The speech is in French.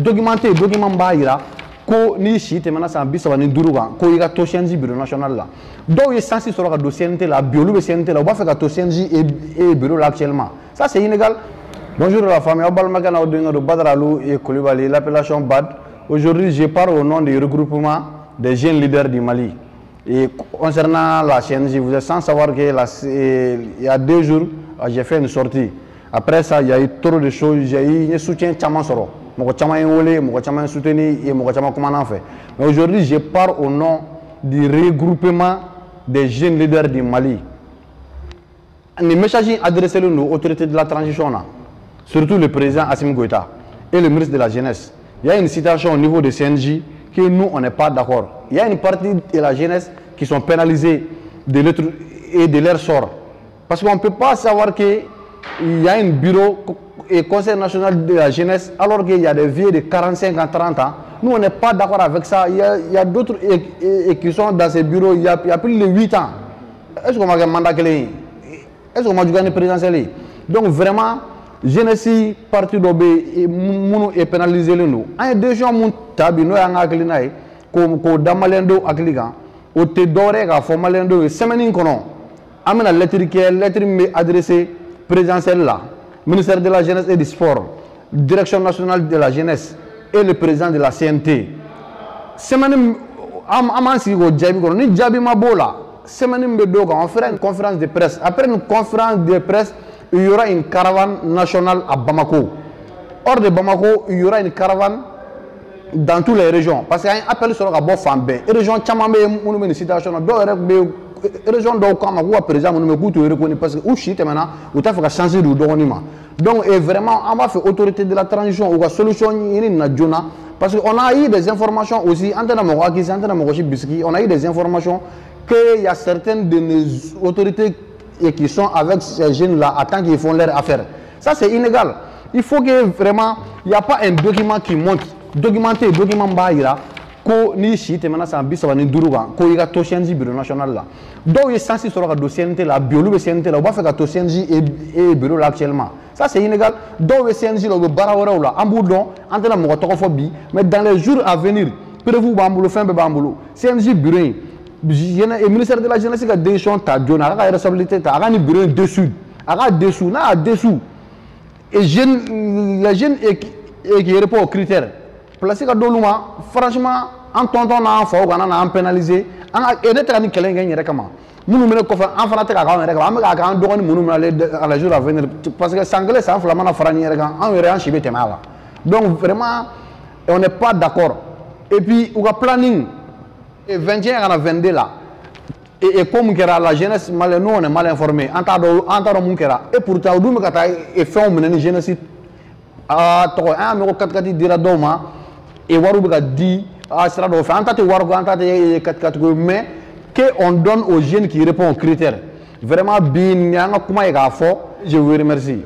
documenté document b'a ko ni si tɛmɛna san 35 kan ko i ka to CNJ bureau national la dɔw ye sansi sɔrɔ ka don CNT la bi olu bɛ CNT la u b'a fɛ ka to CNJ et bureau là actuellement ça c'est inégal. Bonjour la famille, Badara et Koulibaly, l'appellation BAD. Aujourd'hui, je parle au nom du regroupement des jeunes leaders du Mali. Et concernant la CNJ, vous êtes sans savoir qu'il y a 2 jours, j'ai fait une sortie. Après ça, il y a eu trop de choses, j'ai eu un soutien Tchaman Soro. Mon Tchaman Olé, mon Tchaman soutenu et mon Tchaman comment on fait. Mais aujourd'hui, je parle au nom du regroupement des jeunes leaders du Mali. Les messages adressés aux autorités de la transition, surtout le président Assimi Goïta et le ministre de la Jeunesse. Il y a une situation au niveau de CNJ que nous, on n'est pas d'accord. Il y a une partie de la jeunesse qui sont pénalisés de leur sort. Parce qu'on ne peut pas savoir qu'il y a un bureau et conseil national de la jeunesse alors qu'il y a des vieux de 45 ans, 30 ans. Nous, on n'est pas d'accord avec ça. Il y a d'autres qui sont dans ces bureaux il y a plus de 8 ans. Est-ce qu'on a un mandat clé? Est-ce qu'on a gagné présidentiel? Donc vraiment, jeunesse parti d'obé et pénaliser nous. Un des gens mon tabi no yanga klinaï ko damalendo akliga o te doré ka formalendo semaine kono amena lettre me adressé présidentiel là ministère de la jeunesse et du sport direction nationale de la jeunesse et le président de la CNT semaine amansi ko jabi kono ni jabi mabola semaine me doga on fera une conférence de presse après une conférence de presse il y aura une caravane nationale à Bamako. Hors de Bamako, il y aura une caravane dans toutes les régions. Parce qu'il y a un appel sur la Bofambe. Les régions Tchamambe, une situation, les régions d'Okama, où à présent, on ne peut reconnaître parce que où chite maintenant, où tu as fait changer de document. Donc, vraiment, on va faire autorité de la transition, ou la solution, parce qu'on a eu des informations aussi, on a eu des informations qu'il y a certaines de nos autorités et qui sont avec ces jeunes-là en tant qu'ils font leur affaire. Ça, c'est illégal. Il faut que vraiment, il n'y a pas un document qui montre, documenté, document bahira, ko ni si maintenant ça ambisse à Ninduruga, ko il y a to CNJ bureau national là. Donc il est censé sur la CNT là, biolu CNT là, on va faire que to CNJ et bureau là actuellement. Ça c'est illégal. Donc le CNJ là, le barawara là, amboudon, entre la motophobie, mais dans les jours à venir, prévu bamboulou, fin bamboulou, CNJ bureau. Le ministère de la Jeunesse a des gens qui ont la responsabilité, a un bureau dessus, a dessous, a dessous. Et les jeunes qui répondent aux critères, placés à Dolouma, franchement, en tonton, on a pénalisé, on a aidé à nous gagner. Nous nous mettons en France à la jour à venir, parce que Sanglais, c'est un flamand à Frani, on est en Chibé. Donc vraiment, on n'est pas d'accord. Et puis, on a planning. Et 21 à 22 là. Et comme la jeunesse, nous on est mal informé. Et pourtant, nous avons fait une jeunesse. Mais qu'on donne aux jeunes qui répondent aux critères. Vraiment, je vous remercie.